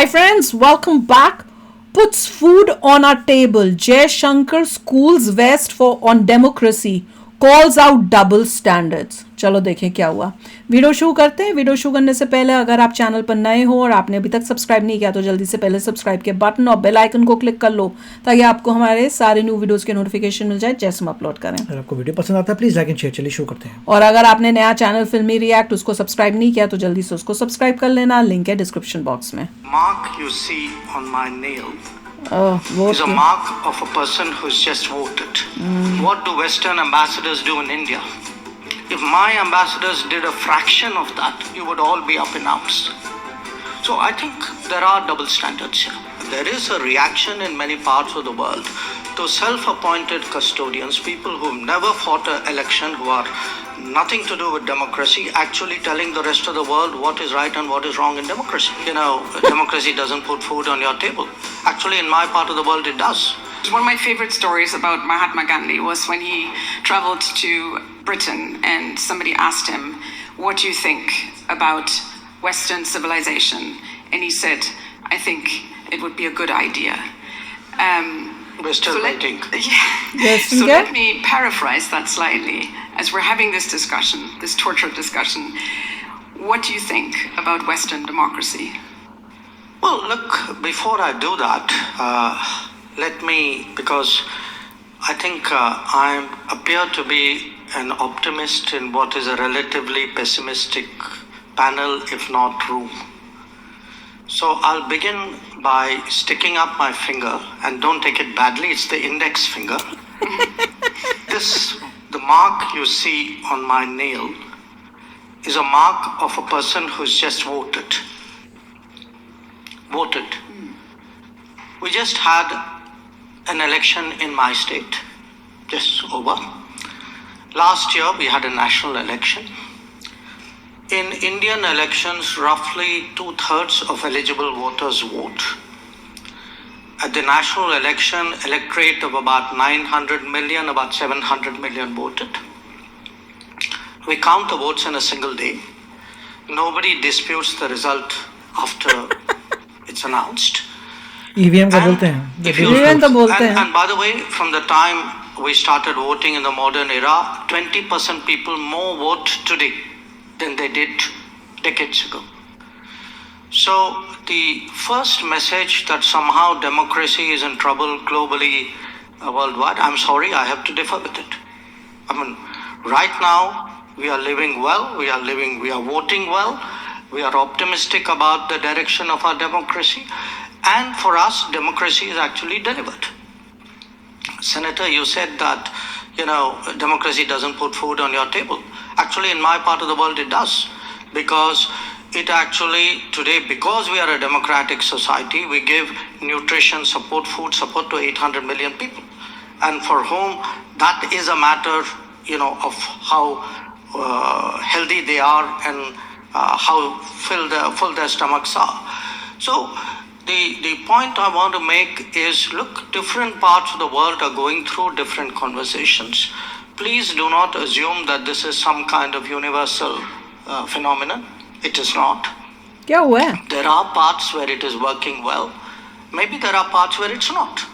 Hi friends, welcome back. Puts food on our table. Jaishankar schools West for on democracy. Calls out double standards. चलो देखें क्या हुआ. Video शुरू करते हैं. वीडियो शुरू करने से पहले अगर आप चैनल पर नए हो और आपने अभी तक सब्सक्राइब नहीं किया तो जल्दी से पहले सब्सक्राइब के बटन और बेल आइकन को क्लिक कर लो ताकि आपको हमारे सारे न्यू वीडियोस के नोटिफिकेशन मिल जाए जैसे हम अपलोड करें. अगर आपको वीडियो पसंद आता है प्लीज लाइक एंड शेयर. चलिए शुरू करते हैं. और अगर आपने नया चैनल फिल्मी रिएक्ट उसको सब्सक्राइब नहीं किया तो जल्दी से उसको सब्सक्राइब कर लेना. लिंक है डिस्क्रिप्शन बॉक्स में. Mark you see on my nail is a वो mark of a person who's just voted. What do Western ambassadors do in India? If my ambassadors did a fraction of that, you would all be up in arms. So I think there are double standards here. There is a reaction in many parts of the world to self-appointed custodians, people who've never fought an election, who are nothing to do with democracy, actually telling the rest of the world what is right and what is wrong in democracy. You know, democracy doesn't put food on your table. Actually, in my part of the world, it does. One of my favorite stories about Mahatma Gandhi was when he traveled to Britain and somebody asked him, "What do you think about Western civilization?" And he said, "I think it would be a good idea." We're still waiting. Yes, So okay. let me paraphrase that slightly. As we're having this discussion, this tortured discussion, what do you think about Western democracy? Well, look, before I do that, let me, because I think I appear to be an optimist in what is a relatively pessimistic panel, if not room. So I'll begin by sticking up my finger, and don't take it badly, it's the index finger. The mark you see on my nail is a mark of a person who's just voted. We just had an election in my state, just over. Last year we had a national election. In Indian elections, roughly 2/3 of eligible voters vote. At the national election, electorate of about 900 million, about 700 million voted. We count the votes in a single day. Nobody disputes the result after it's announced. EVM का And बोलते हैं. if you EVM तो बोलते हैं. and by the way, from the time we started voting in the modern era, 20% people more vote today than they did decades ago. So the first message that somehow democracy is in trouble globally, worldwide, I'm sorry, I have to differ with it. I mean, right now we are living well, we are voting well, we are optimistic about the direction of our democracy, and for us, democracy is actually delivered. Senator, you said that, democracy doesn't put food on your table. Actually, in my part of the world, it does. Because it actually, today, because we are a democratic society, we give nutrition support, food support to 800 million people. And for whom that is a matter, of how healthy they are and how full their stomachs are. So, the point I want to make is, look, different parts of the world are going through different conversations. Please do not assume that this is some kind of universal phenomenon. It is not. क्या हुआ है? There are parts where it is working well. Maybe there are parts where it's not.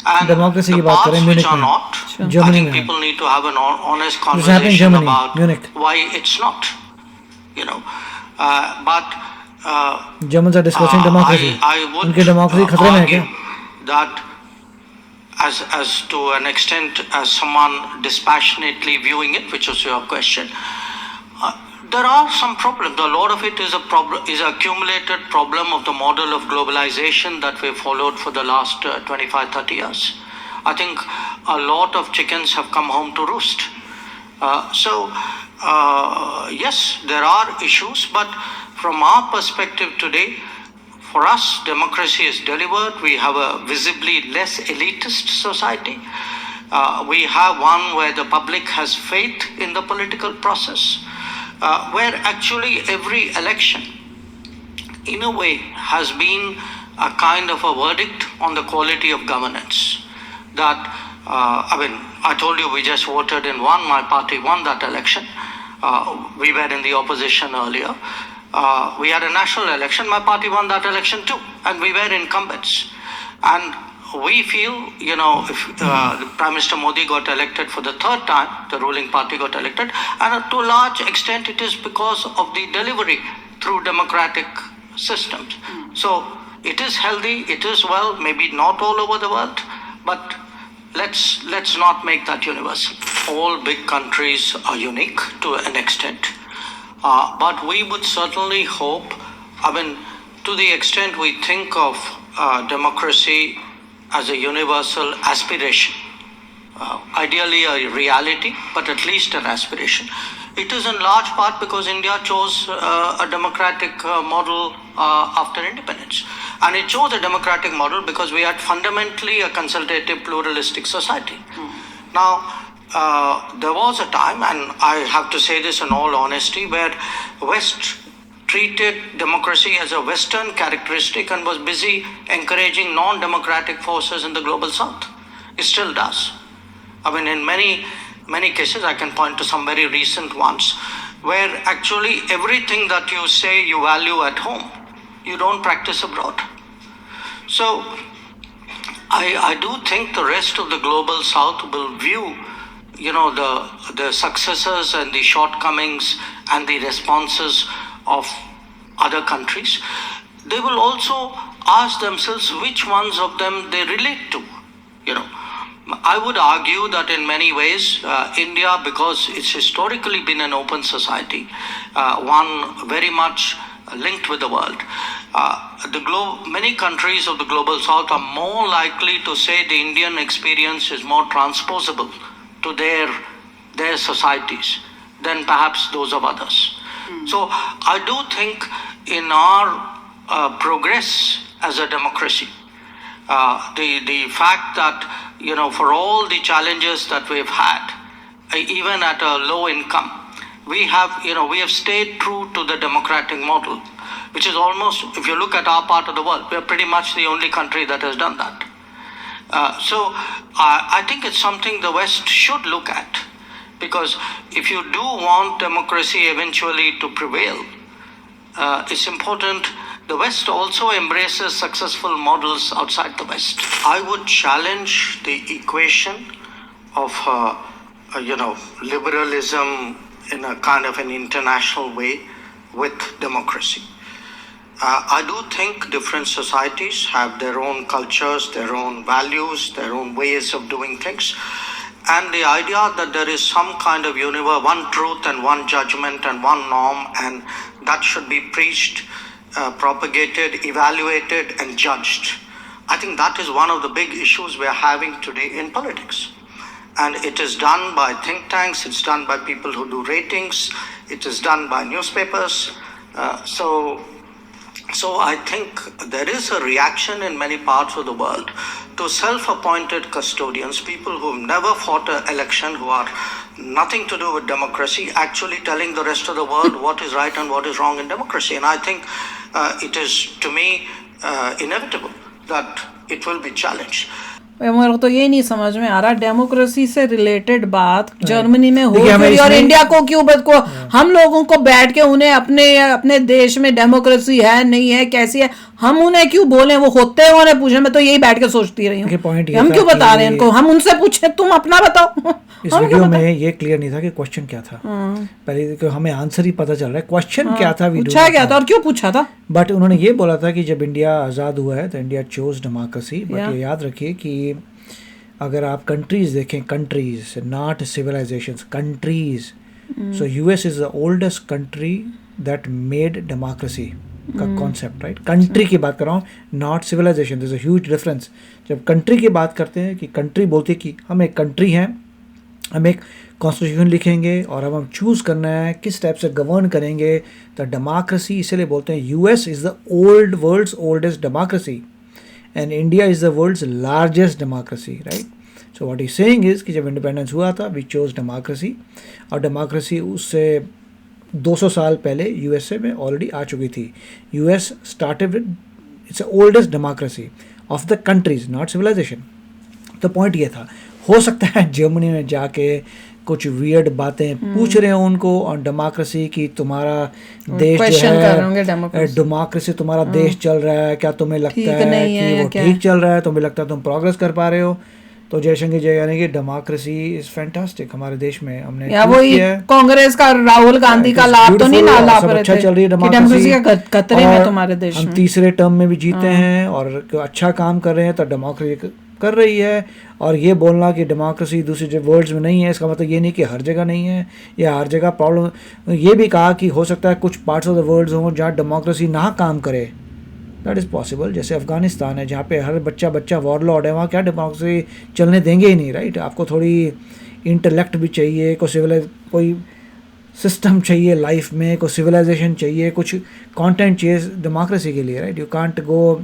And Democracy the की बात parts करें, which Munich are में. not, I Germany think में. people need to have an honest happened in conversation Germany, about Munich. why it's not. But Germans are discussing democracy. I would उनकी democracy खतरे में है argue क्या? that as to an extent, as someone dispassionately viewing it, which was your question, there are some problems. A lot of it is a problem, is an accumulated problem of the model of globalization that we've followed for the last 25, 30 years. I think a lot of chickens have come home to roost. Yes, there are issues, but from our perspective today, for us, democracy is delivered. We have a visibly less elitist society. We have one where the public has faith in the political process, where actually every election, in a way, has been a kind of a verdict on the quality of governance. That, I told you we just voted in one, my party won that election. We were in the opposition earlier. We had a national election. My party won that election too, and we were incumbents. And we feel, if Prime Minister Modi got elected for the third time, the ruling party got elected, and to a large extent it is because of the delivery through democratic systems. So it is healthy, it is well, maybe not all over the world, but let's not make that universal. All big countries are unique to an extent, but we would certainly hope, to the extent we think of democracy as a universal aspiration, ideally a reality, but at least an aspiration. It is in large part because India chose a democratic model after independence. And it chose a democratic model because we had fundamentally a consultative, pluralistic society. Now, there was a time, and I have to say this in all honesty, where West treated democracy as a Western characteristic and was busy encouraging non-democratic forces in the global South. It still does. In many cases, I can point to some very recent ones, where actually everything that you say you value at home, you don't practice abroad. So I do think the rest of the global South will view, the successes and the shortcomings and the responses of other countries. They will also ask themselves which ones of them they relate to. I would argue that in many ways, India, because it's historically been an open society, one very much linked with the world, many countries of the global South are more likely to say the Indian experience is more transposable to their societies than perhaps those of others. So I do think in our progress as a democracy, the fact that, for all the challenges that we've had, even at a low income, we have stayed true to the democratic model, which is almost, if you look at our part of the world, we're pretty much the only country that has done that. So I think it's something the West should look at, because if you do want democracy eventually to prevail, it's important the West also embraces successful models outside the West. I would challenge the equation of liberalism in a kind of an international way with democracy. I do think different societies have their own cultures, their own values, their own ways of doing things. And the idea that there is some kind of one truth and one judgment and one norm, and that should be preached, propagated, evaluated, and judged. I think that is one of the big issues we are having today in politics. And it is done by think tanks, it's done by people who do ratings, it is done by newspapers. So I think there is a reaction in many parts of the world to self-appointed custodians, people who've never fought an election, who are nothing to do with democracy, actually telling the rest of the world what is right and what is wrong in democracy. And I think it is, to me, inevitable that it will be challenged. मेरे को तो ये नहीं समझ में आ रहा, democracy से related बात जर्मनी में हो गई और इंडिया को क्यों हम लोगों को बैठ के उन्हें अपने देश में डेमोक्रेसी है नहीं है कैसी है हम उन्हें क्यों बोले, वो होते हैं उन्हें पूछे। मैं तो यही बैठ के सोचती रही हूँ, हम क्यों बता रहे हैं इनको, हम उनसे पूछे तुम अपना बताओ। इस वीडियो में ये क्लियर नहीं था कि क्वेश्चन क्या था, पहले तो हमें आंसर ही पता चल रहा है क्वेश्चन क्या था, पूछा क्या था और क्यों पूछा था। बट उन्होंने ये बोला था कि जब इंडिया आज़ाद हुआ है तो इंडिया चोज डेमोक्रेसी। बट ये याद रखिए कि अगर आप कंट्रीज देखें, countries not civilisations, countries, so US is the oldest country that made democracy का कॉन्सेप्ट, राइट। कंट्री की बात कर रहा हूँ, not civilisation. There is a huge difference. जब कंट्री की बात करते हैं कि कंट्री बोलती है कि हम एक कंट्री हैं, हम एक कॉन्स्टिट्यूशन लिखेंगे और अब हम चूज़ करना है किस टाइप से गवर्न करेंगे, तो डेमोक्रेसी इसलिए बोलते हैं। US is the world's oldest democracy and India is the world's largest democracy, right. So what is saying is कि जब इंडिपेंडेंस हुआ था वी चोज डेमोक्रेसी, और डेमोक्रेसी उससे 200 साल पहले यूएसए में ऑलरेडी आ चुकी थी। US started with, it's oldest democracy of the countries, not civilisation. तो पॉइंट ये था, हो सकता है जर्मनी में जाके कुछ वियर्ड बातें पूछ रहे हो उनको ऑन डेमोक्रेसी की तुम्हारा देश जो क्वेश्चन कर रहे होंगे है डेमोक्रेसी डेमोक्रेसी तुम्हारा देश चल रहा है, क्या तुम्हें लगता ठीक है नहीं है कि या वो क्या ठीक चल रहा है, तुम्हें लगता है तुम प्रोग्रेस कर पा रहे हो? तो जयशंकर जी यानी कि डेमोक्रेसी इज फैंटास्टिक हमारे देश में, हमने या prove वही किया है। कांग्रेस का राहुल गांधी का It is लाभ तो नहीं beautiful, ला सब पा रहे अच्छा थे चल रही है कि डेमोक्रेसी डेमोक्रेसी का खतरे में और तुम्हारे देश हम में। तीसरे टर्म में भी जीते हैं और अच्छा काम कर रहे हैं, तो डेमोक्रेसी कर रही है। और ये बोलना कि डेमोक्रेसी दूसरे वर्ल्ड्स में नहीं है, इसका मतलब ये नहीं कि हर जगह नहीं है या हर जगह प्रॉब्लम। ये भी कहा कि हो सकता है कुछ पार्ट्स ऑफ द वर्ल्ड हों जहाँ डेमोक्रेसी ना काम करे, दैट इज़ पॉसिबल। जैसे अफगानिस्तान है जहाँ पे हर बच्चा वॉरलॉर्ड है, वहाँ क्या डेमोक्रेसी चलने देंगे ही नहीं, राइट? आपको थोड़ी इंटेलेक्ट भी चाहिए, कोई सिस्टम चाहिए लाइफ में, कोई सिविलाइजेशन चाहिए, कुछ कंटेंट चाहिए डेमोक्रेसी के लिए, राइट? यू कांट गो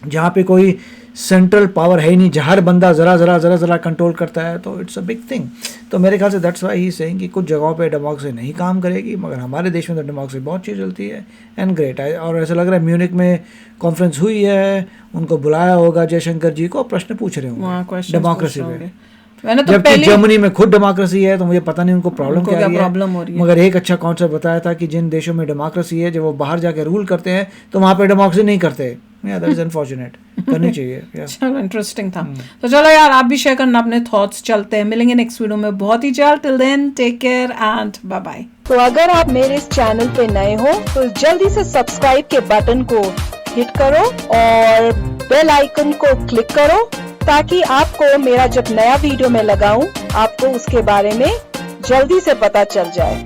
जहाँ पे कोई सेंट्रल पावर है ही नहीं, जहाँ हर बंदा ज़रा कंट्रोल करता है, तो इट्स अ बिग थिंग। तो मेरे ख्याल से दैट्स वाई ही सेइंग कि कुछ जगहों पे डेमोक्रेसी नहीं काम करेगी, मगर हमारे देश में तो डेमोक्रेसी बहुत चीज़ चलती है एंड ग्रेट। और ऐसा लग रहा है म्यूनिक में कॉन्फ्रेंस हुई है, उनको बुलाया होगा जयशंकर जी को, प्रश्न पूछ रहे होंगे डेमोक्रेसी पे। मैंने तो जबकि जर्मनी में खुद डेमोक्रेसी है, तो मुझे पता नहीं उनको प्रॉब्लम क्या हो रही है। मगर एक अच्छा कॉन्सेप्ट बताया था कि जिन देशों में डेमोक्रेसी है, जब वो बाहर जाके रूल करते हैं तो वहाँ पे डेमोक्रेसी नहीं करते। दैट इज अनफॉर्चुनेट, करनी चाहिए। चलो इंटरेस्टिंग था। तो चलो यार, आप भी शेयर करना अपने थॉट्स। चलते हैं, मिलेंगे नेक्स्ट वीडियो में बहुत ही जल्द। Till then take care and bye bye. तो अगर आप मेरे इस चैनल पे नए हो तो जल्दी से सब्सक्राइब के बटन को हिट करो और बेल आइकन को क्लिक करो, ताकि आपको मेरा जब नया वीडियो मैं लगाऊं आपको उसके बारे में जल्दी से पता चल जाए।